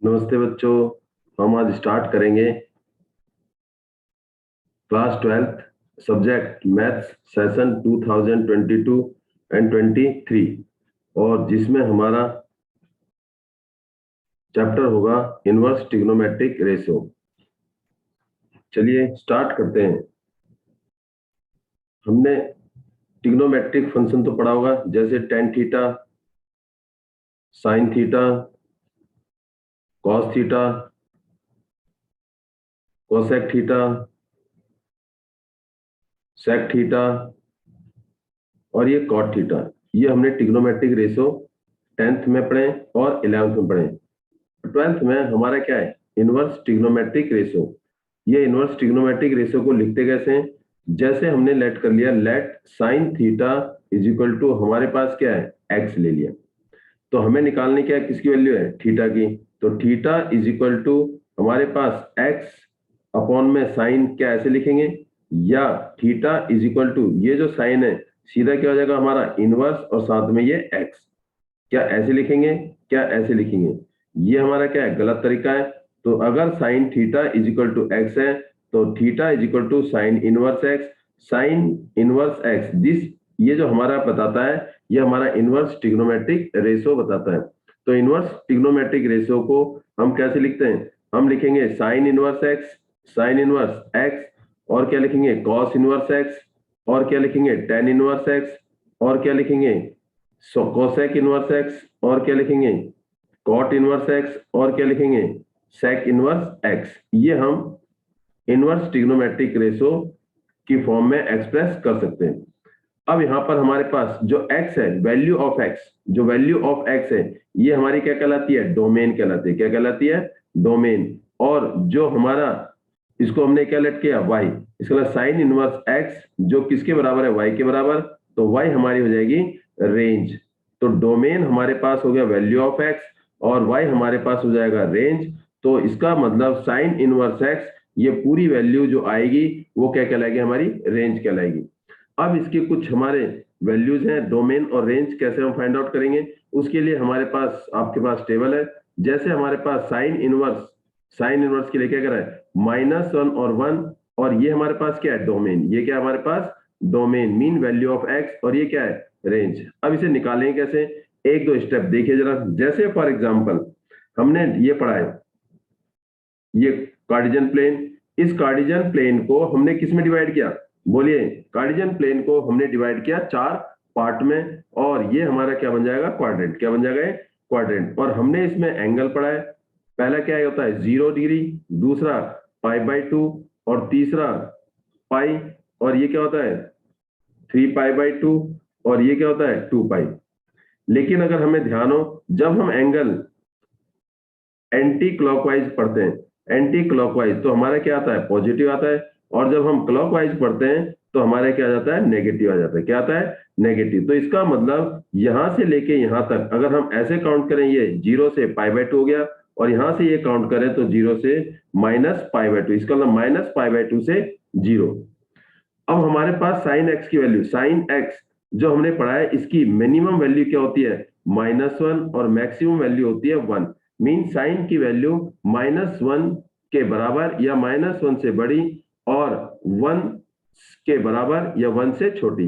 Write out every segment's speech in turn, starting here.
नमस्ते बच्चों, हम आज स्टार्ट करेंगे class 12th subject maths session 2022 and 23 और जिसमें हमारा चैप्टर होगा इनवर्स ट्रिग्नोमेट्रिक रेशियो। चलिए स्टार्ट करते हैं। हमने ट्रिग्नोमेट्रिक फंक्शन तो पढ़ा होगा, जैसे tan theta, sine theta, cos theta, cosec theta, sec theta और ये कॉट थीटा। ये हमने ट्रिग्नोमेट्रिक रेशियो 10th में पढ़े और 11th में पढ़े। 12th में हमारा क्या है, इनवर्स ट्रिग्नोमेट्रिक रेशियो। ये इनवर्स ट्रिग्नोमेट्रिक रेशियो को लिखते कैसे हैं, जैसे हमने लेट कर लिया, let sine theta is equal to हमारे पास क्या है, एक्स ले लिया। तो हमें निकालने क्या है, किसकी वैल्यू है, थीटा की। तो थीटा इज इक्वल टू हमारे पास एक्स अपॉन में साइन, क्या ऐसे लिखेंगे, या थीटा इज इक्वल टू ये जो साइन है सीधा क्या हो जाएगा हमारा इनवर्स और साथ में ये एक्स, क्या ऐसे लिखेंगे, क्या ऐसे लिखेंगे। ये हमारा क्या है, गलत तरीका है। तो अगर sine theta is equal to x है तो theta is equal to sine inverse x, sine inverse x this, ये जो हमारा बताता है ये हमारा इनवर्स ट्रिग्नोमेट्रिक रेशियो बताता है। तो इनवर्स ट्रिग्नोमेट्रिक रेशियो को हम कैसे लिखते हैं, हम लिखेंगे sign inverse x, sine inverse x, और क्या लिखेंगे, कॉस इनवर्स एक्स, और क्या लिखेंगे, टेन इनवर्स एक्स, और क्या लिखेंगे, कोसेक इनवर्स एक्स, और क्या लिखेंगे, कॉट इनवर्स एक्स, और क्या लिखेंगे, सेक इनवर्स एक्स। ये हम इनवर्स ट्रिग्नोमेट्रिक रेशियो की फॉर्म में एक्सप्रेस कर सकते हैं। अब यहां पर हमारे पास जो x है, वैल्यू ऑफ x, जो वैल्यू ऑफ x है ये हमारी क्या कहलाती है, डोमेन कहलाती है। क्या कहलाती है, डोमेन। और जो हमारा, इसको हमने क्या लेट किया, y, इसका मतलब साइन इनवर्स x जो किसके बराबर है, y के बराबर। तो y हमारी हो जाएगी रेंज। तो डोमेन हमारे पास हो गया वैल्यू ऑफ x और y हमारे पास हो जाएगा रेंज। तो इसका मतलब साइन इनवर्स x ये पूरी वैल्यू जो आएगी वो क्या कहलाएगी, हमारी रेंज कहलाएगी। अब इसके कुछ हमारे वैल्यूज हैं, डोमेन और रेंज कैसे हम फाइंड आउट करेंगे, उसके लिए हमारे पास, आपके पास टेबल है। जैसे हमारे पास साइन इनवर्स के लिए क्या करा है, -1 और 1, और ये हमारे पास क्या है, डोमेन। ये क्या है हमारे पास, domain mean value of x, और ये क्या है, रेंज। अब इसे निकालेंगे कैसे, एक दो स्टेप देखिए जरा। जैसे फॉर एग्जाम्पल हमने ये पढ़ा है, ये कार्टेशियन प्लेन, इस कार्टेशियन प्लेन को हमने किस में डिवाइड किया, बोलिए, कार्टेशियन प्लेन को हमने डिवाइड किया 4 पार्ट में, और ये हमारा क्या बन जाएगा, क्वाड्रेंट। क्या बन जाएगा, क्वाड्रेंट। और हमने इसमें एंगल पढ़ा है, पहला क्या होता है 0 डिग्री, दूसरा π/2, और तीसरा पाई, और ये क्या होता है 3π/2, और ये क्या होता है 2π। लेकिन अगर हमें ध्यान हो, जब हम एंगल एंटी क्लॉकवाइज पढ़ते हैं, एंटी क्लॉकवाइज, तो हमारा क्या आता है, पॉजिटिव आता है। और जब हम क्लॉकवाइज पढ़ते हैं तो हमारे क्या जाता है, नेगेटिव आ जाता है। क्या आता है, नेगेटिव। तो इसका मतलब यहां से लेके यहां तक अगर हम ऐसे काउंट करें, ये 0 से π/2 हो गया, और यहां से ये काउंट करें तो 0 से -π/2, इसका मतलब -π/2 से 0। अब हमारे पास साइन एक्स की वैल्यू, साइन एक्स जो हमने पढ़ा है इसकी मिनिमम वैल्यू क्या होती है, -1, और मैक्सिमम वैल्यू होती है 1। मीन साइन की वैल्यू -1 के बराबर या -1 से बड़ी, और 1 के बराबर या 1 से छोटी।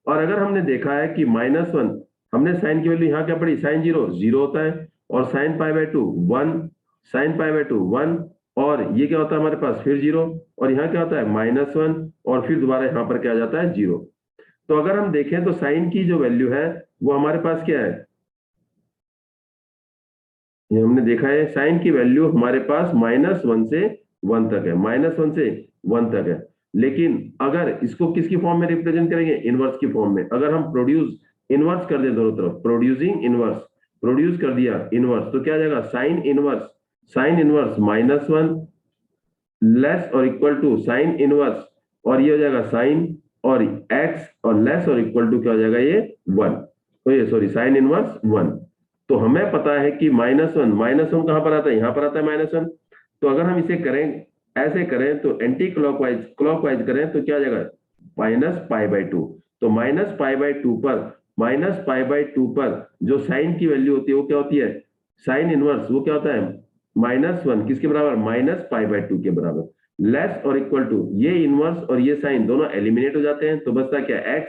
और अगर हमने देखा है कि -1, हमने साइन की वैल्यू यहाँ क्या पढ़ी, साइन 0 होता है, और साइन π/2 1, साइन π/2 1, और ये क्या होता है हमारे पास फिर 0, और यहाँ क्या होता है -1, और फिर दोबारा यहाँ पर क्या आ जाता है 0। तो अगर हम देखें तो साइन की जो वैल्यू है वो हमारे पास क्या है, ये हमने देखा है साइन की वैल्यू हमारे पास -1 से 1 तक है, -1 से 1 तक है। लेकिन अगर इसको किसकी फॉर्म में रिप्रेजेंट करेंगे, इनवर्स की फॉर्म में। अगर हम प्रोड्यूस इनवर्स कर दें दोनों तरफ, प्रोड्यूसिंग इनवर्स, प्रोड्यूस कर दिया इनवर्स, तो क्या आ जाएगा, साइन इनवर्स -1 लेस और इक्वल टू साइन इनवर्स, और ये हो जाएगा साइन और एक्स, और लेस और इक्वल टू क्या हो जाएगा, ये 1। तो ये सॉरी साइन इनवर्स 1। तो हमें पता है कि -1 कहां पर आता है, यहां पर आता है -1। तो अगर हम इसे करें, ऐसे करें तो एंटी क्लॉकवाइज करें तो क्या आ जाएगा, -π/2। तो -π/2 पर जो साइन की वैल्यू होती है वो क्या होती है, साइन इनवर्स वो क्या होता है -1 किसके बराबर, -π/2 के बराबर, लेस और इक्वल टू, ये इनवर्स और ये साइन दोनों एलिमिनेट हो जाते हैं, तो बचता क्या, x,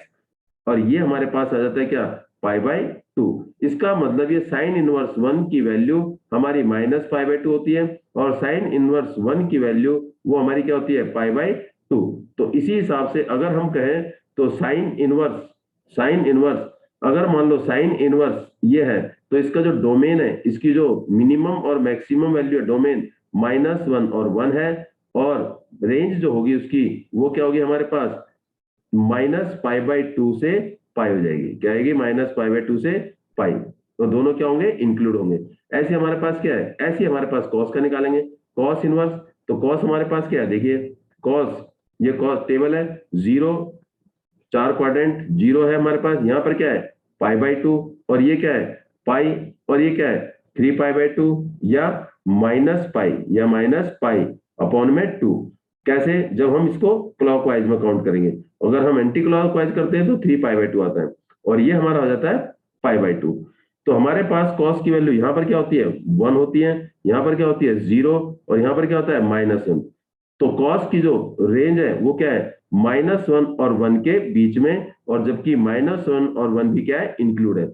और ये हमारे पास आ जाता है क्या, π/2। इसका मतलब ये साइन इनवर्स 1 की वैल्यू हमारी -π/2 होती है, और साइन इनवर्स 1 की वैल्यू वो हमारी क्या होती है, π/2। तो इसी हिसाब से अगर हम कहें तो साइन इनवर्स अगर मान लो साइन इनवर्स ये है, तो इसका जो डोमेन है, इसकी जो मिनिमम और मैक्सिमम वैल्यू है डोमेन -1 और 1 है, और रेंज जो होगी उसकी वो क्या होगी हमारे पास, -π/2 से पाई हो जाएगी, क्या आएगी, -π/2 से पाई। तो दोनों क्या होंगे, इंक्लूड होंगे। ऐसे हमारे पास क्या है, ऐसे हमारे पास कॉस का निकालेंगे, कॉस इनवर्स, तो कॉस हमारे पास क्या है, देखिए कॉस, ये कॉस टेबल है, 0 4 क्वाड्रेंट 0 है हमारे पास, यहाँ पर क्या है π/2, और ये क्या है पाई, और ये क्या है 3π/2, या -π/2। कैसे, जब हम इसको क्लॉकवाइज में काउंट करेंगे, अगर हम एंटी क्लॉकवाइज करते हैं तो 3π/2 आता है, और ये हमारा हो जाता है π/2। तो हमारे पास कॉस की वैल्यू यहाँ पर क्या होती है, 1 होती है, यहाँ पर क्या होती है 0, और यहाँ पर क्या होता है -1। तो कॉस की जो रेंज है वो क्या है, -1 और 1 के बीच में, और जबकि -1 और 1 भी क्या है, इंक्लूड है,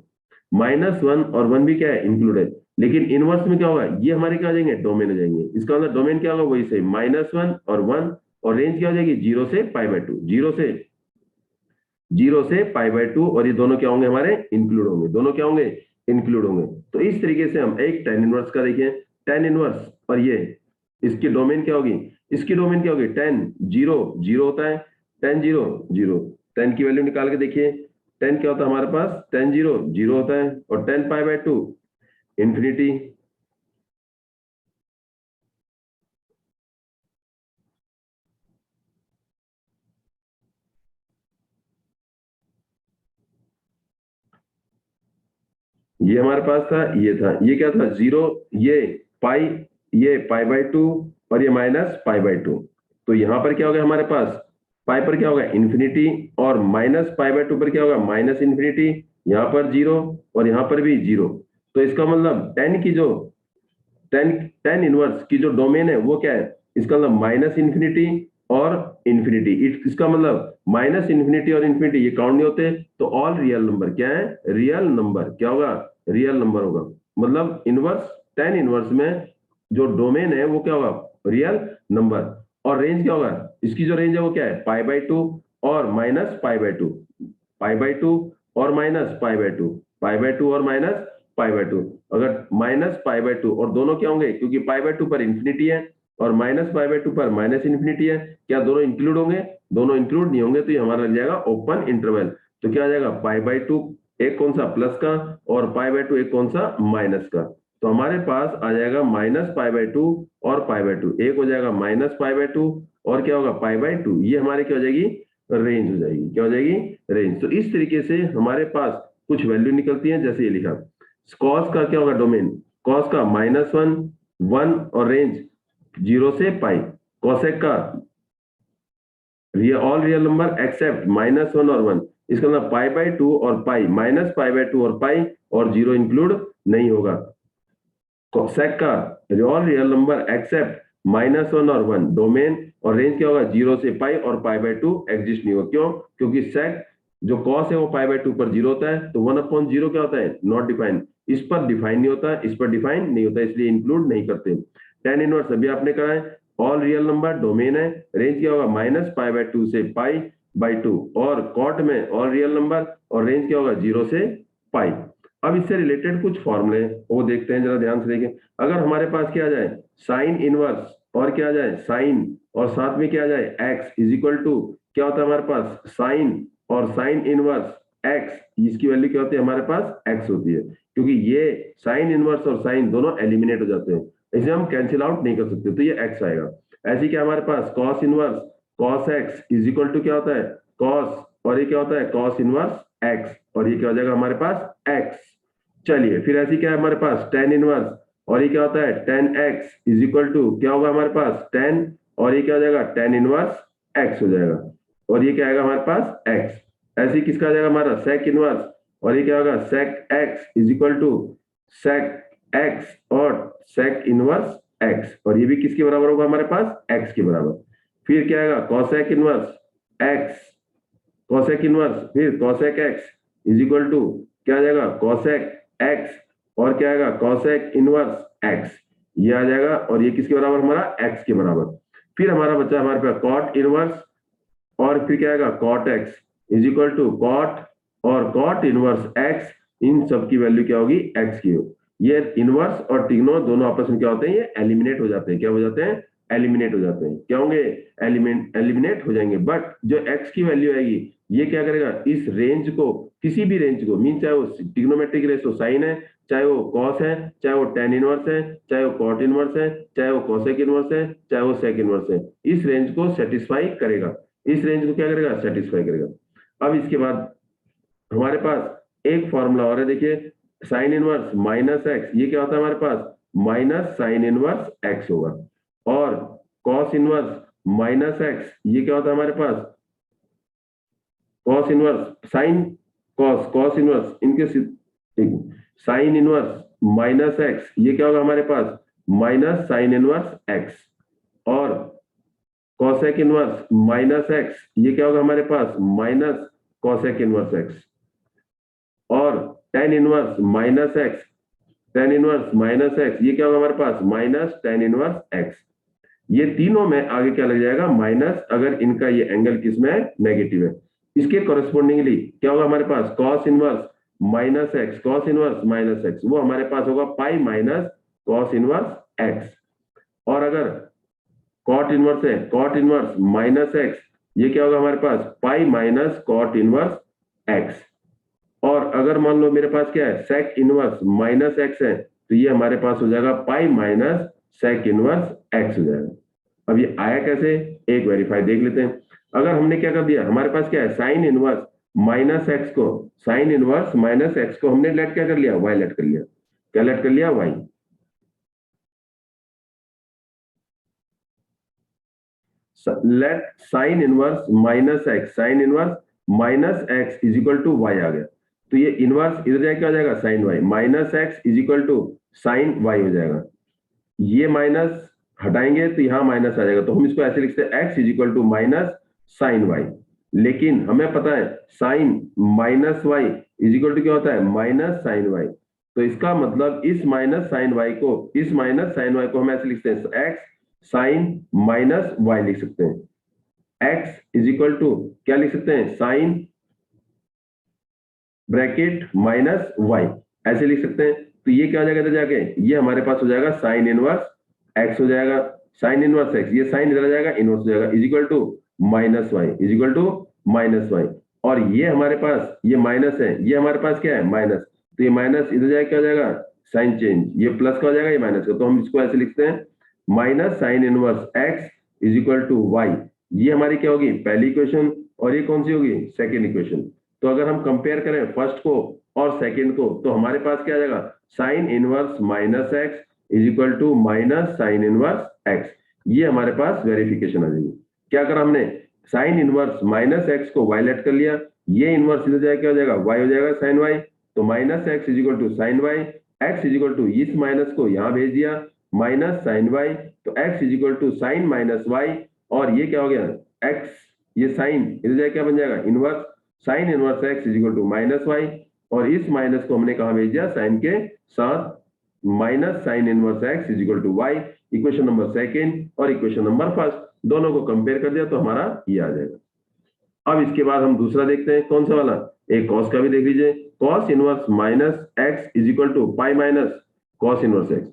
-1 और 1 भी क्या है, इंक्लूड है। लेकिन इनवर्स में क्या होगा, ये हमारे क्या आ जाएंगे, डोमेन आ जाएंगे। इसका मतलब डोमेन क्या होगा, वही से -1 और 1, और रेंज क्या हो जाएगी, 0 से π/2, 0 से π/2, और ये दोनों क्या होंगे हमारे, इंक्लूड होंगे, दोनों क्या होंगे, इंक्लूड होंगे। तो इस तरीके से हम एक tan इनवर्स का देखिए, tan इनवर्स, और ये इसकी डोमेन क्या होगी, इसकी डोमेन क्या होगी, tan 0 0 होता है, tan 0 0, tan की वैल्यू निकाल के देखिए, tan क्या होता है हमारे पास, tan 0 0 होता है, और tan π/2 इंफिनिटी। ये हमारे पास था, ये था, ये क्या था 0, ये पाई, ये π/2, और ये -π/2। तो यहाँ पर क्या होगा हमारे पास, पाई पर क्या होगा इंफिनिटी, और -π/2 पर क्या होगा माइनस इंफिनिटी, यहाँ पर 0 और यहाँ पर भी 0। तो इसका मतलब टेन इनवर्स की जो डोमेन है वो क्या है, इसका मतलब -इंफिनिटी और इंफिनिटी। इसका मतलब -इंफिनिटी और इंफिनिटी ये काउंट नहीं होते, तो ऑल रियल नंबर क्या है, रियल नंबर क्या होगा, रियल नंबर होगा। मतलब इनवर्स, टेन इनवर्स में जो डोमेन है वो क्या होगा, रियल नंबर। और रेंज क्या होगा, इसकी जो रेंज है वो क्या है, π/2 और -π/2, π/2 और -π/2, π/2 और -π/2। अगर -π/2 और दोनों क्या होंगे, क्योंकि π/2 पर इंफिनिटी है और -π/2 पर माइनस इंफिनिटी है, क्या दोनों इंक्लूड होंगे, दोनों इंक्लूड नहीं होंगे, तो ये हमारा लग जाएगा ओपन इंटरवल। तो क्या आ जाएगा, π/2 एक कौन सा प्लस का, और π/2 एक कौन सा माइनस का। तो हमारे पास आ जाएगा -π/2 और π/2, एक हो जाएगा -π/2 और क्या होगा π/2, ये हमारे क्या हो जाएगी, रेंज हो जाएगी, क्या हो जाएगी, रेंज। तो इस तरीके से हमारे पास कुछ वैल्यू निकलती है, जैसे ये लिखा, कॉस का क्या होगा डोमेन, कॉस का -1 1 और रेंज 0 से पाई, कॉसेक का ऑल रियल नंबर एक्सेप्ट -1 और 1, इसका मतलब π/2 और पाई, -π/2 और पाई, और 0 इंक्लूड नहीं होगा। सेक का ऑल रियल नंबर एक्सेप्ट -1 और 1, डोमेन और रेंज क्या होगा, 0 से पाई, और π/2 एग्जिस्ट नहीं होगा। क्यों, क्योंकि सेक जो कॉस है वो π/2 पर 0 होता है, तो 1/0 क्या होता है, नॉट डिफाइंड, इस पर डिफाइन नहीं होता, इस पर डिफाइन नहीं होता, इसलिए इंक्लूड नहीं करते। tan इनवर्स अभी आपने करा है, ऑल रियल नंबर डोमेन है, रेंज क्या होगा -π/2 से π/2, और कॉट में ऑल रियल नंबर और रेंज क्या होगा 0 से पाई। अब इससे रिलेटेड कुछ फॉर्मूले वो देखते हैं, जरा ध्यान से देखें। अगर हमारे पास क्या आ जाए, साइन इनवर्स और क्या आ जाए, साइन, और साथ में क्या आ जाए x इज इक्वल टू, क्या होता है हमारे पास साइन और साइन इनवर्स x, इसकी वैल्यू क्या होती है हमारे पास x होती है, क्योंकि ये साइन इनवर्स और साइन दोनों एलिमिनेट हो जाते हैं, इसे हम कैंसिल आउट नहीं कर सकते, तो ये x आएगा। ऐसे क्या हमारे पास cos inverse cos x is equal to क्या होता है कॉस, और ये क्या होता है कॉस इनवर्स x, और ये क्या हो जाएगा हमारे पास x। चलिए फिर ऐसी क्या है हमारे पास tan इनवर्स, और ये क्या होता है tan x is equal to क्या होगा हमारे पास tan, और ये क्या हो जाएगा tan इनवर्स x हो जाएगा, और ये क्या आएगा हमारे पास x। ऐसे किसका आ जाएगा हमारा sec इनवर्स, और ये क्या होगा sec x is equal to sec x और सेक इनवर्स एक्स, और ये भी किसके बराबर होगा हमारे पास, एक्स के बराबर। फिर क्या आएगा, cosec inverse x, cosec inverse फिर cosec x is equal to क्या आ जाएगा, कॉसेक एक्स, और क्या आएगा, कॉसेक इनवर्स एक्स, ये आ जाएगा, और ये किसके बराबर हमारा, एक्स के बराबर। फिर हमारा बच्चा हमारे पास कॉट इनवर्स, और फिर क्या आएगा, cot x is equal to cot और कॉट इनवर्स एक्स, इन सब की वैल्यू क्या होगी, एक्स की होगी। ये इनवर्स और टिग्नो दोनों आपस में क्या होते हैं, ये एलिमिनेट हो जाते हैं, क्या हो जाते हैं, एलिमिनेट हो जाते हैं, क्या होंगे, एलिमिनेट हो जाएंगे। बट जो एक्स की वैल्यू आएगी ये क्या करेगा, इस रेंज को, किसी भी रेंज को, मीन चाहे वो टिग्नोमेट्रिक रेशो साइन है, चाहे वो कॉस है, चाहे वो टेन इनवर्स है, चाहे वो कॉट इनवर्स है, चाहे वो कॉसेक इनवर्स है, चाहे वो सेक इनवर्स है, इस रेंज को सेटिस्फाई करेगा, इस रेंज को क्या करेगा, सेटिस्फाई करेगा। अब इसके बाद हमारे पास एक फॉर्मूला और है, देखिए, साइन इनवर्स माइनस एक्स, ये क्या होता है हमारे पास, माइनस साइन इनवर्स एक्स होगा, और कॉस इनवर्स माइनस एक्स, ये क्या होता है हमारे पास, cos inverse sine cos, cos inverse इनके साइन इनवर्स माइनस एक्स, ये क्या होगा हमारे पास, माइनस साइन इनवर्स एक्स, और कॉसेक इनवर्स माइनस एक्स, ये क्या होगा हमारे पास, माइनस कॉसेक इनवर्स एक्स, और tan inverse minus x, tan inverse minus x, ये क्या होगा हमारे पास, माइनस टेन इनवर्स एक्स। ये तीनों में आगे क्या लग जाएगा, माइनस, अगर इनका ये एंगल किसमें है, नेगेटिव है। इसके कॉरेस्पॉन्डिंगली क्या होगा हमारे पास, cos inverse minus x, cos inverse minus x, वो हमारे पास होगा pi minus cos inverse x. और अगर कॉट इनवर्स है, कॉट इनवर्स माइनस एक्स, ये क्या होगा हमारे पास, pi minus cot inverse x. और अगर मान लो मेरे पास क्या है, सेक इनवर्स माइनस एक्स है, तो ये हमारे पास हो जाएगा pi minus sec inverse x हो जाएगा। अब ये आया कैसे, एक वेरीफाई देख लेते हैं। अगर हमने क्या कर दिया, हमारे पास क्या है, साइन इनवर्स माइनस एक्स को, साइन इनवर्स माइनस एक्स को हमने लेट क्या कर लिया, वाई लेट कर लिया, क्या लेट कर लिया, y. Let sine inverse minus x, sine inverse minus x is equal to y आ गया, तो ये इनवर्स इधर जाके क्या हो जाएगा, sine y, minus x is equal to sine y हो जाएगा। ये माइनस हटाएंगे तो यहां माइनस आ जाएगा, तो हम इसको ऐसे लिखते हैं, x is equal to minus sine y. लेकिन हमें पता है sine minus y is equal to क्या होता है, माइनस साइन वाई। तो इसका मतलब इस माइनस साइन वाई को, इस माइनस साइन वाई को हम ऐसे लिखते हैं, एक्स साइन माइनस वाई लिख सकते हैं। एक्स इज इक्वल टू क्या लिख सकते हैं, साइन ब्रैकेट माइनस वाई, ऐसे लिख सकते हैं। तो ये क्या हो जाएगा इधर जाके, ये हमारे पास हो जाएगा साइन इनवर्स एक्स हो जाएगा, साइन इनवर्स एक्स, ये साइन इधर आ जाएगा, इनवर्स हो जाएगा, is equal to minus y, is equal to minus y. और ये हमारे पास ये माइनस है, ये हमारे पास क्या है, माइनस, तो ये माइनस इधर जाके क्या हो जाएगा, साइन चेंज, ये प्लस का हो जाएगा, ये माइनस का, तो हम इसको ऐसे लिखते हैं, minus sine inverse x is equal to y. ये हमारी क्या होगी, पहली इक्वेशन, और ये कौन सी होगी, सेकेंड इक्वेशन। तो अगर हम कंपेयर करें फर्स्ट को और सेकंड को, तो हमारे पास क्या आ जाएगा, sine inverse minus x is equal to minus sine inverse x. ये हमारे पास वेरिफिकेशन आ जाएगी। क्या करा हमने, साइन इनवर्स माइनस एक्स को वाई लेट कर लिया, ये इनवर्स इधर जाएगा क्या हो जाएगा, वाई हो जाएगा साइन वाई, तो minus x is equal to sine y, x is equal to इस माइनस को यहां भेज दिया, माइनस साइन वाई, तो x is equal to sine minus y, और ये क्या हो गया, एक्स, ये साइन इधर जाएगा क्या बन जाएगा, inverse sine inverse x is equal to minus y, और इस माइनस को हमने कहा भेज दिया, साइन के साथ, minus sine inverse x is equal to y. Equation number second और इक्वेशन नंबर फर्स्ट दोनों को कंपेयर कर दिया तो हमारा ये आ जाएगा। अब इसके बाद हम दूसरा देखते हैं, कौन सा वाला, एक कॉस का भी देख लीजिए, cos inverse minus x is equal to pi minus cos inverse x.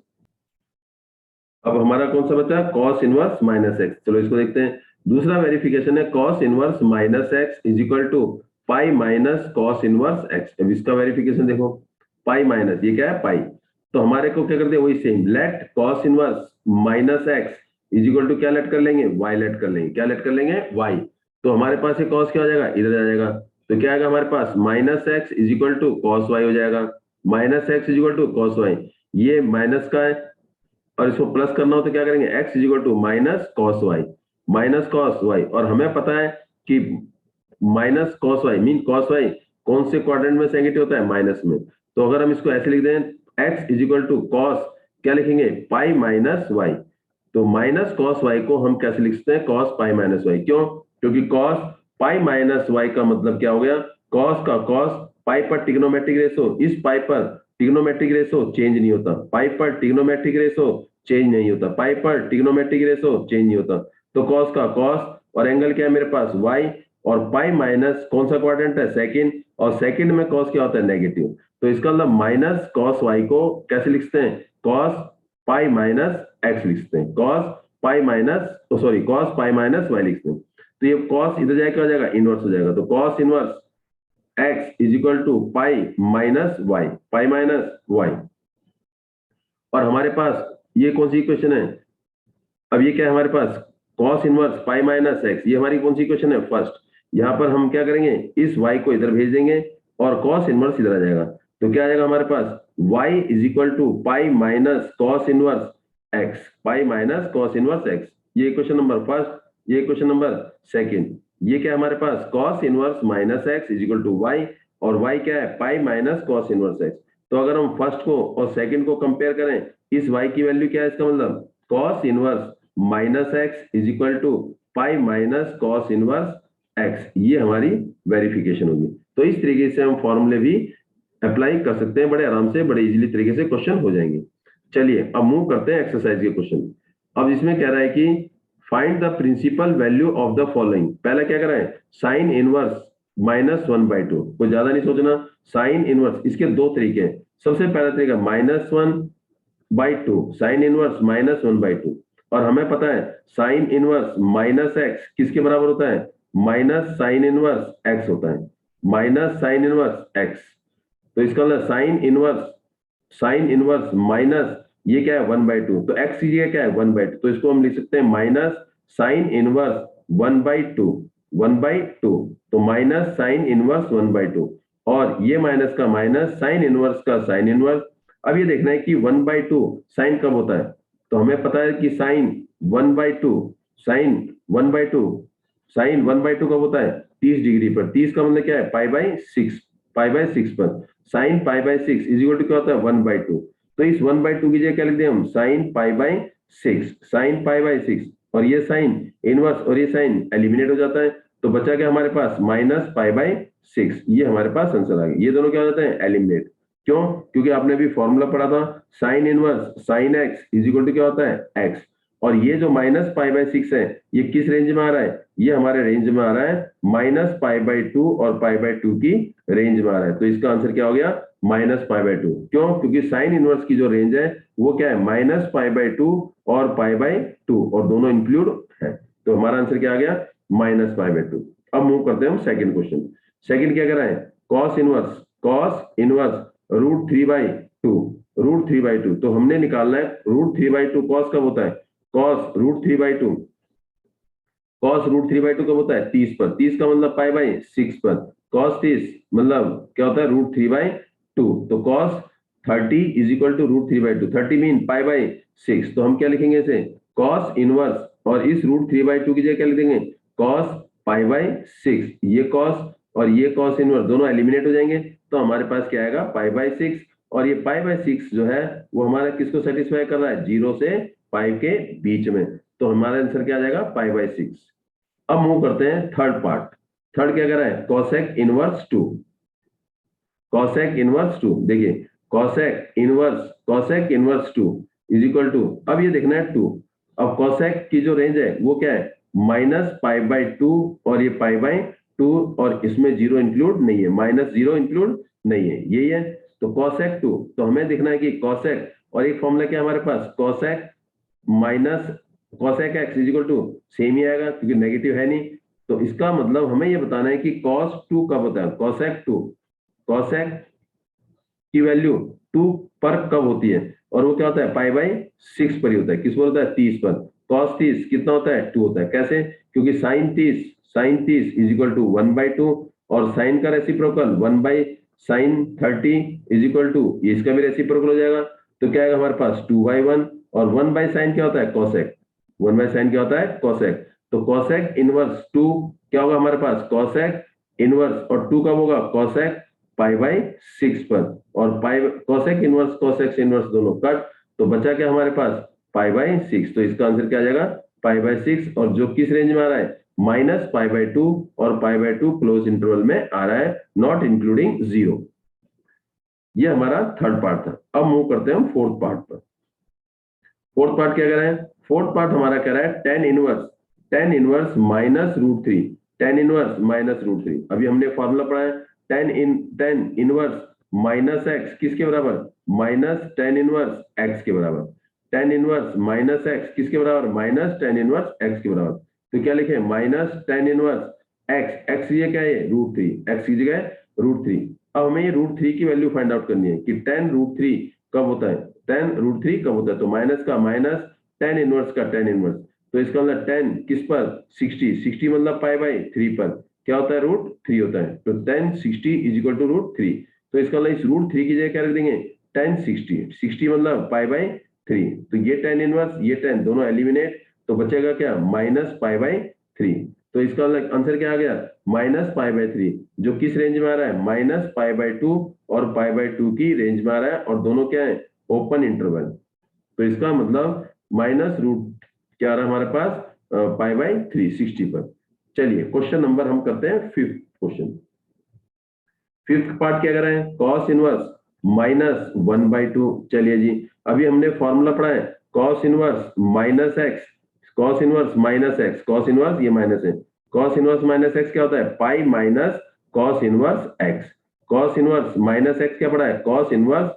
अब हमारा कौन सा बचा, कॉस इनवर्स माइनस एक्स, चलो इसको देखते हैं। दूसरा वेरिफिकेशन है cos inverse minus x is equal to pi minus cos inverse x. अब इसका वेरिफिकेशन देखो, पाई माइनस, ये क्या है, पाई, तो हमारे को क्या करते हैं, वही same, let cos inverse minus x is equal to क्या लेट कर लेंगे, वाई लेट कर लेंगे, क्या लेट कर लेंगे, वाई। तो हमारे पास ये कॉस क्या हो जाएगा, इधर आ जाएगा, तो क्या आएगा हमारे पास, minus x is equal to cos y हो जाएगा, minus x is equal to cos y, ये माइनस का है, और इसको प्लस करना हो तो क्या करेंगे, x is equal to minus cos y, minus cos y. और हमें पता है कि minus cos y mean cos y कौन से क्वाड्रेंट में नेगेटिव होता है, माइनस में। तो अगर हम इसको ऐसे लिख दें, x is equal to cos, क्या लिखेंगे, पाई माइनस वाई। तो माइनस कॉस वाई को हम कैसे लिख सकते हैं, कॉस पाई माइनस वाई। क्यों, क्योंकि कॉस पाई माइनस वाई का मतलब क्या हो गया, कॉस का कॉस, पाई पर ट्रिग्नोमेट्रिक रेशो, इस पाई पर ट्रिग्नोमेट्रिक रेशो चेंज नहीं होता, पाई पर ट्रिग्नोमेट्रिक रेशो चेंज नहीं होता, पाई पर ट्रिग्नोमेट्रिक रेशो चेंज नहीं होता। तो कॉस का कॉस, और एंगल क्या है मेरे पास, वाई, और पाई माइनस कौन सा क्वाड्रेंट है, सेकंड, और सेकंड में कॉस क्या होता है, नेगेटिव। तो इसका मतलब माइनस कॉस वाई को कैसे लिखते हैं, कॉस पाई माइनस एक्स लिखते हैं, cos pi minus, sorry cos pi minus y लिखते हैं। तो ये कॉस इधर जाएगा, क्या हो जाएगा, इनवर्स हो जाएगा। तो cos inverse x is equal to pi minus y, pi minus y. और हमारे पास ये कौन सी इक्वेशन है, अब ये क्या है हमारे पास, cos inverse pi minus x, ये हमारी कौन सी इक्वेशन है, फर्स्ट। यहाँ पर हम क्या करेंगे, इस y को इधर भेज देंगे और कॉस इनवर्स इधर आ जाएगा। तो क्या आ जाएगा हमारे पास, y is equal to pi minus cos inverse x, pi minus cos inverse x. ये इक्वेशन नंबर फर्स्ट, ये इक्वेशन नंबर सेकंड। ये क्या है हमारे पास, cos inverse minus x is equal to y, और y क्या है, pi minus cos inverse x. तो अगर हम फर्स्ट को और सेकंड को कंपेयर करें, इस y की वैल्यू क्या है, इसका मतलब cos inverse minus x is equal to pi minus cos inverse x, ये हमारी वेरिफिकेशन होगी। तो इस तरीके से हम फॉर्मूले भी अप्लाई कर सकते हैं, बड़े आराम से, बड़े इजीली तरीके से क्वेश्चन हो जाएंगे। चलिए अब मूव करते हैं एक्सरसाइज के क्वेश्चन। अब इसमें कह रहा है कि find the principal value of the following. पहला क्या कर रहा है, sine inverse minus one by two, कोई ज्यादा नहीं सोचना। साइन इनवर्स, इसके दो तरीके हैं। सबसे पहला तरीका minus one by to, sine inverse minus one by two. और हमें पता है साइन इनवर्स माइनस एक्स किसके बराबर होता है, माइनस साइन इनवर्स एक्स होता है, माइनस साइन इनवर्स एक्स। तो इसका मतलब साइन इनवर्स माइनस, ये क्या है, वन बाई टू। तो एक्स की जगह क्या है, वन बाई टू। तो इसको हम लिख सकते हैं minus sine inverse one by two, one by two. तो minus sine inverse one by two, और ये माइनस का माइनस, साइन इनवर्स का साइन इनवर्स। अब ये देखना है कि वन बाई टू साइन कब होता है। तो हमें पता है कि sine one by to, sine one by to, sine one by two कब होता है, 30 डिग्री पर। 30 का मतलब क्या है, pi by six, pi by six पर। Sine pi by six is equal to क्या होता है, वन बाई टू। तो इस वन बाई टू की जगह क्या लिख दें हम, sign pi by six, sign pi by six. और ये साइन इनवर्स और ये साइन एलिमिनेट हो जाता है। तो बचा क्या हमारे पास, माइनस पाई बाई सिक्स। ये हमारे पास आंसर आ गया। ये दोनों क्या हो जाते हैं, एलिमिनेट। क्यों, क्योंकि आपने अभी फॉर्मूला पढ़ा था, sine inverse sine x is equal to क्या होता है, एक्स। और ये जो माइनस पाई बाई सिक्स है, ये किस रेंज में आ रहा है, ये हमारे रेंज में आ रहा है माइनस पाई बाई टू और पाई बाई टू की रेंज में आ रहा है। तो इसका आंसर क्या हो गया, माइनस पाई बाई टू। क्यों, क्योंकि साइन इनवर्स की जो रेंज है वो क्या है, माइनस पाई बाई टू और पाई बाई टू, और दोनों इंक्लूड है। तो हमारा आंसर क्या आ गया, माइनस पाई बाई टू। अब मूव करते हैं हम सेकंड क्वेश्चन। सेकंड क्या कर रहा है, cos inverse root three by two, root three by two. तो हमने निकालना है root three by two cos कब होता है, cos root three by two, cos root three by two कब होता है, 30 पर। 30 का मतलब पाई बाई सिक्स पर। कॉस 30 मतलब क्या होता है, रूट थ्री बाई टू। तो cos 30 is equal to root three by two, 30 mean pi by six. तो हम क्या लिखेंगे इसे, कॉस इनवर्स, और इस रूट थ्री बाई टू की जगह क्या लिख देंगे, कॉस पाई बाई सिक्स। ये कॉस और ये कॉस इनवर्स दोनों एलिमिनेट हो जाएंगे। तो हमारे पास क्या आएगा, पाई बाई सिक्स। और ये पाई बाई सिक्स जो है वो हमारा किसको सेटिस्फाई कर रहा है, जीरो से पाई के बीच में। तो हमारा आंसर क्या आ जाएगा, पाई बाई सिक्स। अब मूव करते हैं थर्ड पार्ट। थर्ड क्या कर रहा है, cosec inverse two, cosec inverse two. देखिए cosec inverse two is equal to, अब ये देखना है टू। अब कॉसेक की जो रेंज है वो क्या है, माइनस पाई बाई टू और ये पाई बाई टू, और इसमें जीरो इंक्लूड नहीं है, माइनस जीरो इंक्लूड नहीं है, यही है। तो कॉसेक टू, तो हमें देखना है कि कॉसेक, और एक फॉर्मूला क्या हमारे पास, cosec minus cosec x is equal to, same ही आएगा क्योंकि नेगेटिव है नहीं। तो इसका मतलब हमें ये बताना है कि कॉस टू कब होता है, कॉसेक टू, कॉसेक की वैल्यू टू पर कब होती है, और वो क्या होता है, पाई बाई सिक्स पर ही होता है। किस पर होता है, 30 पर। कॉस 30 कितना होता है, टू होता है। कैसे, क्योंकि sine 30 is equal to one by two, और साइन का reciprocal one by sine 30 is equal to, इसका भी रेसिप्रोकल हो जाएगा। तो क्या आएगा हमारे पास, टू बाई वन, और वन बाई साइन क्या होता है, कॉसेक, वन बाई साइन क्या होता है, कॉसेक। तो कॉसेक इनवर्स टू क्या होगा हमारे पास, कॉसेक इनवर्स, और टू कब होगा, कॉसेक पाई बाई 6 पर, और पाई कॉसेक इनवर्स कॉसेक इनवर्स दोनों कट, तो बचा क्या हमारे पास पाई बाई 6। तो इसका आंसर क्या आ जाएगा पाई बाई 6, और जो किस रेंज में आ रहा है माइनस पाई बाई 2, और पाई बाई 2 क्लोज इंटरवल में आ रहा है, नॉट इंक्लूडिंग 0। ये हमारा थर्ड पार्ट था। अब मूव करते हैं हम फोर्थ पार्ट पर। फोर्थ पार्ट क्या कह रहा है, फोर्थ पार्ट हमारा कह रहा है tan inverse minus root three, tan inverse minus root three. अभी हमने फॉर्मूला पढ़ा है टेन इनवर्स माइनस एक्स किसके बराबर, माइनस टेन इनवर्स एक्स के बराबर, टेन इनवर्स माइनस एक्स किसके बराबर, माइनस टेन इनवर्स एक्स के बराबर। तो क्या लिखे minus tan inverse x, x ये क्या है रूट थ्री, एक्स की जगह रूट थ्री। अब हमें ये रूट थ्री की वैल्यू फाइंड आउट करनी है कि टेन रूट थ्री कब होता है, टेन रूट थ्री कब होता है, तो माइनस का माइनस टेन इनवर्स का टेन इनवर्स, तो इसका मतलब टेन किस पर 60, 60 मतलब पाई बाई 3 पर क्या होता है रूट 3 होता है, तो tan 60 is equal to root 3। तो इसका मतलब इस रूट 3 की जगह क्या रख देंगे टेन 60, 60 मतलब पाई बाई 3, तो ये टेन इनवर्स ये टेन दोनों एलिमिनेट, तो बचेगा क्या माइनस पाई बाई 3। तो इसका आंसर क्या आ गया माइनस पाई बाई 3, जो किस रेंज में आ रहा है माइनस पाई बाई 2 और पाई बाई 2 की रेंज में आ रहा है, और दोनों क्या है ओपन इंटरवल। तो इसका मतलब माइनस रूट क्या आ रहा है हमारे पास पाई बाई 3 60 पर। चलिए क्वेश्चन नंबर हम करते हैं फिफ्थ क्वेश्चन। फिफ्थ पार्ट क्या कर रहे हैं कॉस इनवर्स माइनस 1/2। चलिए जी, अभी हमने फॉर्मूला पढ़ा है cos inverse minus x, cos inverse minus x, cos inverse ये माइनस है, कॉस इनवर्स माइनस एक्स क्या होता है pi minus cos inverse x, cos inverse minus x क्या पढ़ा है cos inverse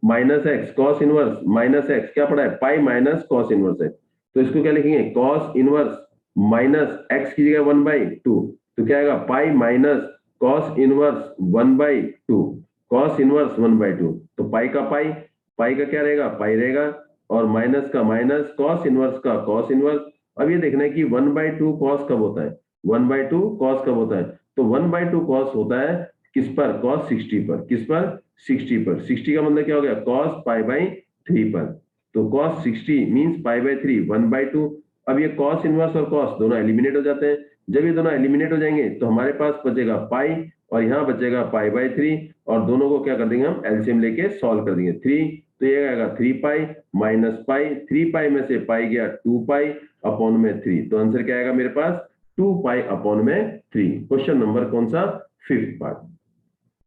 minus x, cos inverse minus x क्या पढ़ा है pi minus cos inverse x. तो इसको क्या लिखेंगे कॉस इनवर्स माइनस एक्स की जगह 1/2, तो क्या आएगा पाई minus cos inverse 1/2, cos inverse 1/2, तो पाई का पाई, पाई का क्या रहेगा पाई रहेगा, और माइनस का माइनस कॉस इनवर्स का कॉस इनवर्स। अब ये देखना है कि 1/2 कॉस कब होता है, 1/2 कॉस कब होता है, तो 1/2 कॉस होता है किस पर कॉस 60 पर, किस पर 60 पर, 60 का मतलब क्या हो गया कॉस पाई बाई 3 पर, तो कॉस 60 मींस पाई बाई 3 1/2। अब ये कॉस इनवर्स और कॉस दोनों एलिमिनेट हो जाते हैं, जब ये दोनों एलिमिनेट हो जाएंगे तो हमारे पास बचेगा पाई, और यहाँ बचेगा पाई बाई 3, और दोनों को क्या कर देंगे हम एलसीएम लेके सॉल्व कर देंगे 3, तो ये आएगा 3 पाई माइनस पाई, 3 पाई में से पाई गया 2 पाई अपॉन में 3, तो आंसर क्या आएगा मेरे पास 2 पाई अपॉन में 3। क्वेश्चन नंबर कौन सा फिफ्थ पार्ट।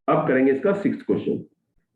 अब करेंगे इसका सिक्स क्वेश्चन।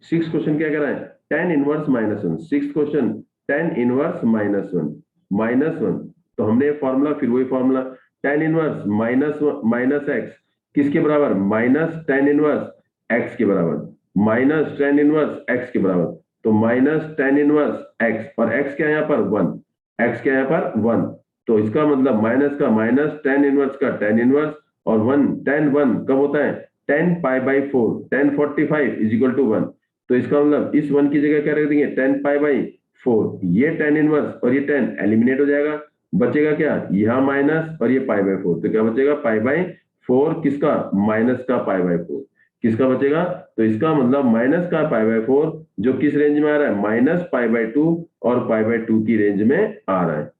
सिक्स क्वेश्चन क्या कह रहा है tan inverse minus one, six question ten inverse minus one, तो हमने फॉर्मूला फिर वही formula ten inverse minus x किसके बराबर माइनस टेन इनवर्स एक्स के बराबर, माइनस टेन इनवर्स एक्स के बराबर, तो माइनस टेन इनवर्स एक्स, और एक्स क्या है यहाँ पर 1, एक्स क्या है यहाँ पर 1, तो इसका मतलब माइनस का माइनस टेन इनवर्स का टेन इनवर्स, और 1 टेन 1 कब होता है 10 pi by 4, 1045 is equal to 1, तो इसका मतलब इस 1 की जगह क्या रख देंगे 10 पाई बाई 4, ये 10 इनवर्स और ये 10 एलिमिनेट हो जाएगा, बचेगा क्या यहाँ माइनस और ये पाई बाई 4, तो क्या बचेगा पाई बाई 4 किसका माइनस का पाई बाई 4, किसका बचेगा, तो इसका मतलब माइनस का पाई बाई 4 जो किस रेंज में आ रहा है माइनस पाई बाई 2 और पाई बाई 2 की रेंज में आ रहा है।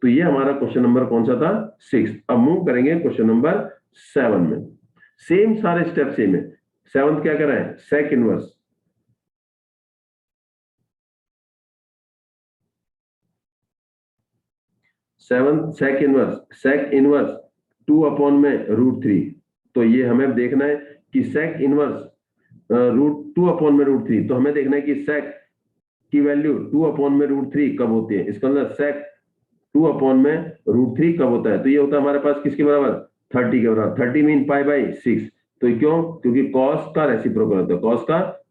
तो ये हमारा क्वेश्चन नंबर कौन सा था 6। अब मूव करेंगे क्वेश्चन नंबर 7 में। सेम सारे स्टेप सेम है। सेवंथ क्या कर रहा है sec inverse, seventh sec inverse 2 upon में रूट 3, तो ये हमें देखना है कि सेक इनवर्स रूट 2 अपॉन में रूट 3, तो हमें देखना है कि सेक की वैल्यू 2 अपॉन में रूट 3 कब होती है, इसका मतलब सेक 2 अपॉन में रूट 3 कब होता है, तो ये होता है हमारे पास किसके बराबर 30 के बराबर, 30 मीन पाई बाई 6, तो क्यों क्योंकि कॉस का रेसिप्रोकल होता है,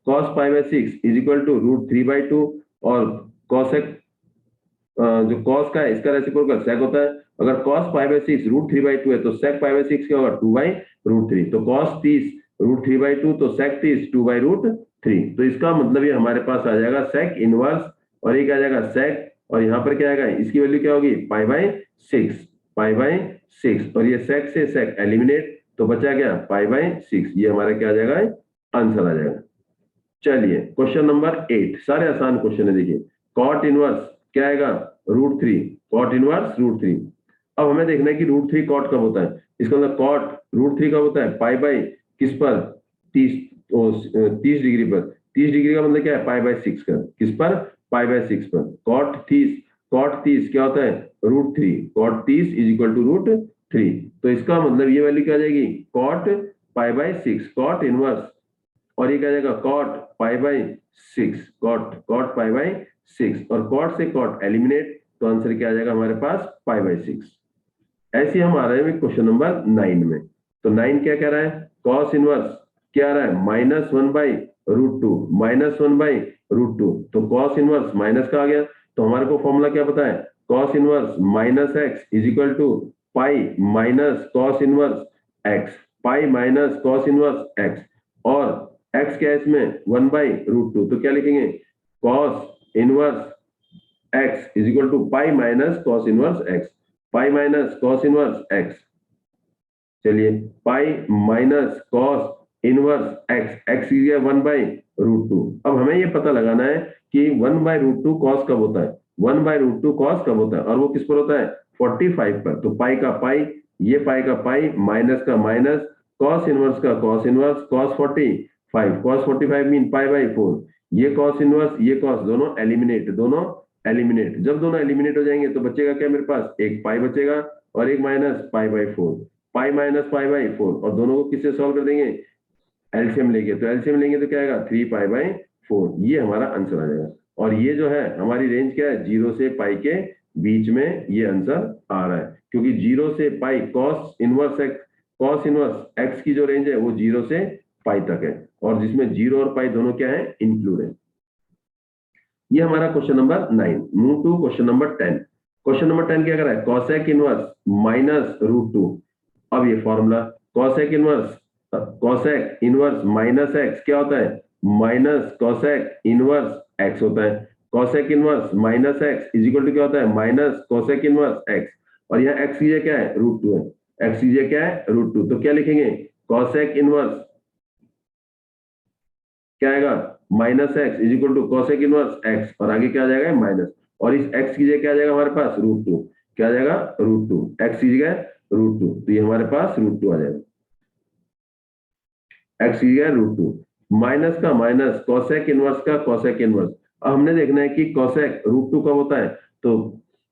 cos pi by 6 is equal to root 3/2, और कॉसेक जो कॉस का है इसका रेसिप्रोकल सेक होता है, अगर कॉस पाई बाई 6 रूट 3/2 है तो सेक पाई बाई 6 क्या होगा 2/√3, तो कॉस 30 रूट 3/2 तो सेक 30 2/√3, तो इसका मतलब ये हमारे पास आ जाएगा सेक इनवर्स, और ये क्या आ जाएगा सेक, और यहाँ पर क्या आएगा इसकी वैल्यू क्या होगी पाई बाई 6 और ये सेक से सेक एलिमिनेट, तो बचा गया पाई बाई 6, ये हमारा क्या आ जाएगा आंसर आ जाएगा। चलिए क्वेश्चन नंबर 8, सारे आसान क्वेश्चन है देखिए, कॉट इनवर्स क्या आएगा √3, कॉट इनवर्स √3। अब हमें देखना है कि √3 कॉट कब होता है, इसका मतलब कॉट √3 कब होता है पाई बाई किस पर 30 30 डिग्री पर, 30 डिग्री का मतलब क्या है, पाई बाय 6 का, किस पर, पाई बाय 6 पर। कॉट 30 क्या होता है, √3, कॉट 30 इज इक्वल टू √3। तो इसका मतलब ये वैल्यू क्या आ जाएगी, cot pi by 6, cot inverse, और ये क्या जाएगा, cot pi by 6, cot pi by 6, और कॉट से कॉट एलिमिनेट, तो आंसर क्या आ जाएगा हमारे पास, पाई बाय 6। ऐसे हम आ रहे हैं क्वेश्चन नंबर 9 में। तो 9 क्या कह रहा है, कॉस इनवर्स क्या आ रहा है, -1 बाई √2, -1 बाई √2। तो कॉस इनवर्स माइनस का आ गया, तो हमारे को फॉर्मूला क्या पता है, cos inverse -x is equal to pi minus cos inverse x, pi minus cos inverse x, और x क्या है इसमें, 1 बाई √2। तो क्या लिखेंगे, cos inverse x is equal to pi minus cos inverse x, pi minus cos inverse x। चलिए, pi minus cos inverse x, x की जगह 1 बाई √2। अब हमें ये पता लगाना है कि 1 बाई √2 कॉस कब होता है, 1 बाई √2 कॉस कब होता है, और वो किस पर होता है, 45 पर। तो पाई का पाई, ये पाई का पाई, माइनस का माइनस, कॉस इनवर्स का cos inverse, cos 45 mean pi by 4। ये कॉस इनवर्स, ये कॉस, दोनों एलिमिनेट, दोनों एलिमिनेट। जब दोनों एलिमिनेट हो जाएंगे तो बचेगा क्या मेरे पास, एक पाई बचेगा और एक minus pi by 4, pi minus pi by 4, और दोनों को किससे सॉल्व कर देंगे, एलसीएम लेंगे। तो एलसीएम लेंगे तो क्या आएगा, 3 पाई बाई 4, ये हमारा आंसर आ जाएगा। और ये जो है हमारी रेंज क्या है, 0 से पाई के बीच में ये आंसर आ रहा है, क्योंकि 0 से पाई कॉस इनवर्स एक्स की जो रेंज है वो 0 से पाई तक है, और जिसमें 0 और पाई दोनों क्या है, इंक्लूड है। ये हमारा question number 9। Move to question number 10। Question number 10 क्या कर रहा है, कॉसेक इनवर्स -√2। अब ये formula, cosec inverse minus x क्या होता है, माइनस कॉसेक इनवर्स एक्स होता है। Cosec inverse minus x is equal to क्या होता है, माइनस कॉसेक इनवर्स एक्स, और यहाँ एक्स की जगह क्या है, √2 है, एक्स की जगह क्या है, √2। तो क्या लिखेंगे, कॉसेक इनवर्स क्या आएगा, minus x is equal to cosec inverse x, और आगे क्या आ जाएगा, माइनस, और इस एक्स की जगह क्या आ जाएगा हमारे पास, √2, क्या आ जाएगा, √2, एक्स की जगह √2, तो ये हमारे पास √2 आ जाएगा, एक्स की जगह √2, माइनस का माइनस कॉसेक इनवर्स का कॉसेक इनवर्स। अब हमने देखना है कि कॉसेक √2 कब होता है, तो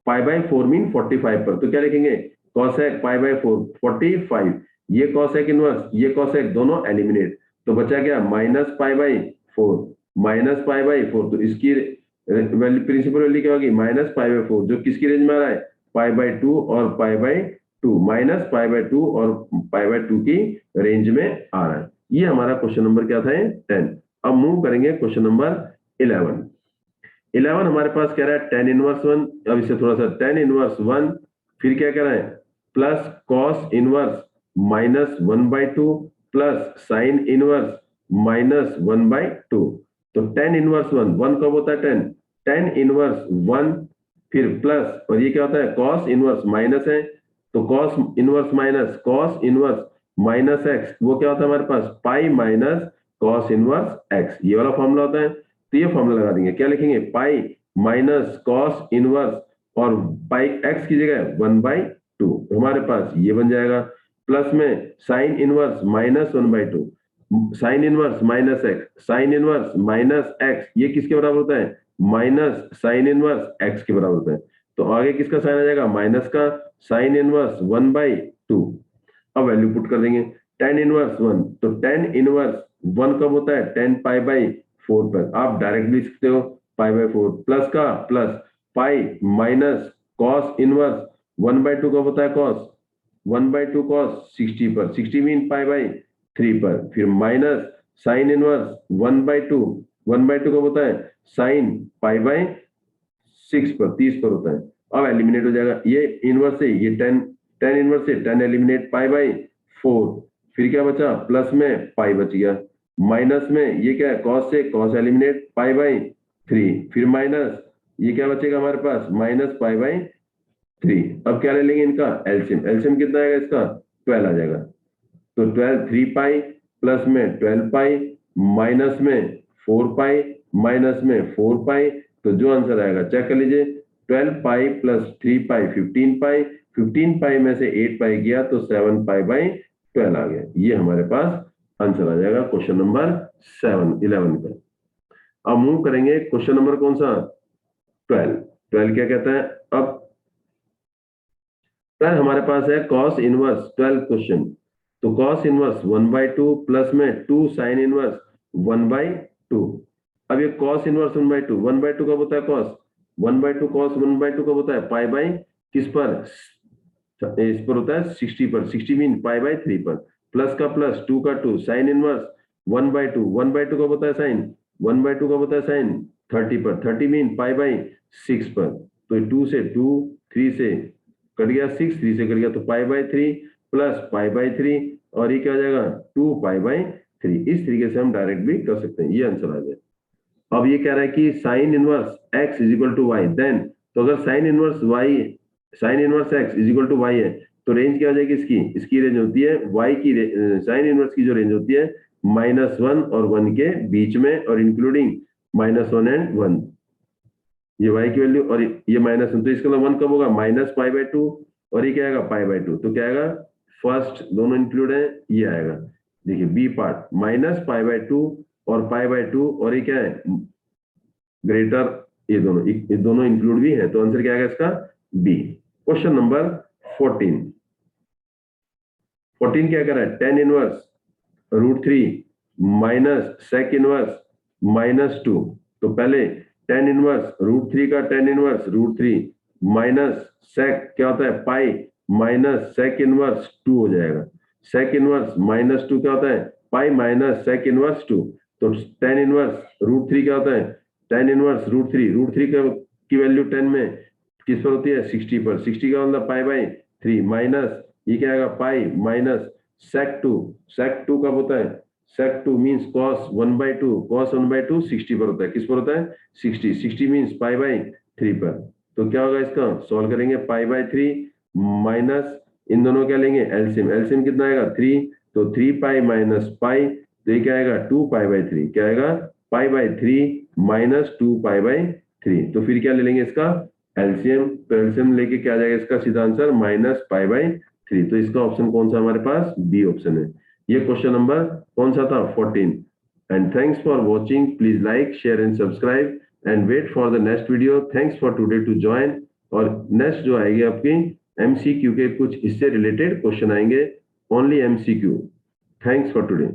पाई बाई 4 मीन 45 पर। तो क्या लिखेंगे, कॉसेक पाई बाई 4 45, ये कॉसेक इनवर्स, ये कॉसेक, दोनों एलिमिनेट, तो बचा क्या, -पाई बाई 4, -पाई बाई 4। तो इसकी वैल्यू, प्रिंसिपल वैल्यू क्या होगी, -पाई बाई 4, जो किसकी रेंज में आ रहा है, पाई बाई 2 और पाई बाई 2, -पाई बाई 2 और पाई बाई 2 की रेंज में आ रहा है। ये हमारा क्वेश्चन नंबर क्या था, 10। अब मूव करेंगे क्वेश्चन नंबर 11। 11 हमारे पास कह रहा है tan इनवर्स 1, अब इसे थोड़ा सा, tan इनवर्स 1, फिर क्या कह रहा है, plus cos inverse -1/2 plus sine inverse -1/2। तो tan इनवर्स 1 कब होता है, tan इनवर्स 1, फिर प्लस, और ये क्या होता है, कॉस इनवर्स माइनस है, तो cos inverse minus cos inverse minus x, वो क्या होता है हमारे पास, pi minus cos inverse x, ये वाला फॉर्मूला होता है। तो ये फॉर्मूला लगा देंगे, क्या लिखेंगे, पाई माइनस कॉस इनवर्स, और पाई एक्स की जगह 1/2, हमारे पास ये बन जाएगा, प्लस में sine inverse -1/2, sign inverse minus x, sine inverse minus x, ये किसके बराबर होता है, माइनस साइन इनवर्स एक्स के बराबर होता है। तो आगे किसका साइन आ जाएगा, माइनस का, साइन इनवर्स 1/2। अब वैल्यू पुट कर देंगे, tan इनवर्स 1, तो tan इनवर्स 1 कब होता है, tan पाई बाई 4 पर। आप डायरेक्ट लिख सकते हो, पाई बाई 4, प्लस का प्लस, पाई माइनस कॉस इनवर्स 1/2 कब होता है, कॉस 1/2 कॉस 60 पर, 60 मीन पाई बाई 3 पर, फिर माइनस साइन इनवर्स 1/2, 1/2 कब होता है, साइन पाई बाई 6 पर, 30 पर होता है। अब एलिमिनेट हो जाएगा, ये इनवर्स से ये tan इनवर्स से tan एलिमिनेट, पाई बाई 4, फिर क्या बचा, प्लस में पाई बच गया, माइनस में ये क्या है, कॉस से कॉस एलिमिनेट, पाई बाई 3, फिर माइनस, ये क्या बचेगा हमारे पास, -पाई बाई 3। अब क्या ले लेंगे इनका एलसीएम, एलसीएम कितना आएगा इसका, 12 आ जाएगा। तो 12 3 पाई, प्लस में 12 पाई, माइनस में 4 पाई, माइनस में 4 पाई, तो जो आंसर आएगा चेक कर लीजिए, 12 पाई प्लस 3 पाई 15 पाई, 15 पाई में से 8 पाई गया तो 7 पाई बाई 12 आ गया। ये हमारे पास आंसर आ जाएगा क्वेश्चन नंबर 7 11 पे। अब मूव करेंगे क्वेश्चन नंबर कौन सा 12 क्या कहता है। अब 12 हमारे पास है cos इनवर्स 12 क्वेश्चन, तो cos इनवर्स 1/2 प्लस में 2 sin इनवर्स 1/2। अब ये cos इनवर्स 1/2 कब होता है cos 1/2 cos 1/2 कब होता है पाई बाई किस पर, इस पर होता है 60 पर, 60 मीन पाई बाई 3 पर, प्लस का प्लस 2 का 2 साइन इनवर्स 1/2 कब होता है साइन 1/2 कब होता है साइन 30 पर, 30 मीन पाई बाई 6 पर। तो 2 से 2 3 से कट गया 6 3 से कट गया, तो pi by 3 plus pi by 3 और ये क्या हो जाएगा 2 पाई बाई 3। इस तरीके से हम डायरेक्ट भी कर सकते हैं, ये आंसर आ जाए। अब ये कह रहा है कि sine inverse x is equal to y, then तो अगर sine inverse x is equal to y है तो रेंज क्या हो जाएगी इसकी रेंज होती है y की साइन इनवर्स की जो रेंज होती है -1 और 1 के बीच में, और इंक्लूडिंग -1 एंड 1, ये y की वैल्यू और ये -1, तो इसका 1 कब होगा -π/2 और ये क्या आएगा π/2, तो क्या आएगा फर्स्ट दोनों इंक्लूड है, ये आएगा देखिए बी पार्ट -π/2 और π/2 और ये क्या है ग्रेटर, ये दोनों इंक्लूड भी है, तो आंसर क्या आएगा इसका बी। क्वेश्चन नंबर 14 क्या कर रहा है tan inverse √3 minus sec inverse -2, तो पहले tan इनवर्स √3 का tan इनवर्स √3 माइनस sec क्या होता है पाई माइनस sec इनवर्स 2 हो जाएगा। sec इनवर्स -2 क्या होता है पाई माइनस sec इनवर्स 2, तो tan इनवर्स √3 क्या होता है tan इनवर्स √3 की वैल्यू 10 में किस पर होती है 60 पर, 60 का मतलब पाई बाई 3 माइनस ये क्या आएगा पाई माइनस sec 2 कब होता है sec 2 मींस cos 1/2 60 पर होता है, किस पर होता है 60 मींस पाई बाई 3 पर। तो क्या होगा इसका सॉल्व करेंगे पाई बाई 3 माइनस इन दोनों क्या लेंगे एलसीएम कितना आएगा 3, तो 3 पाई माइनस पाई, तो ये क्या आएगा 2 पाई बाई 3, क्या आएगा pi by 3 minus 2 pi by 3। तो फिर क्या ले लेंगे इसका एलसीएम, तो एलसीएम लेके क्या आ जाएगा इसका सीधा आंसर -π/3। तो इसका ऑप्शन कौन सा हमारे पास बी ऑप्शन है। ये क्वेश्चन नंबर कौन सा था 14। And thanks for watching, please like share and subscribe and wait for the next video. Thanks for today to join. और नेक्स्ट जो आएगी आपकी एमसीक्यू के कुछ इससे रिलेटेड क्वेश्चन आएंगे, only MCQ. Thanks for today.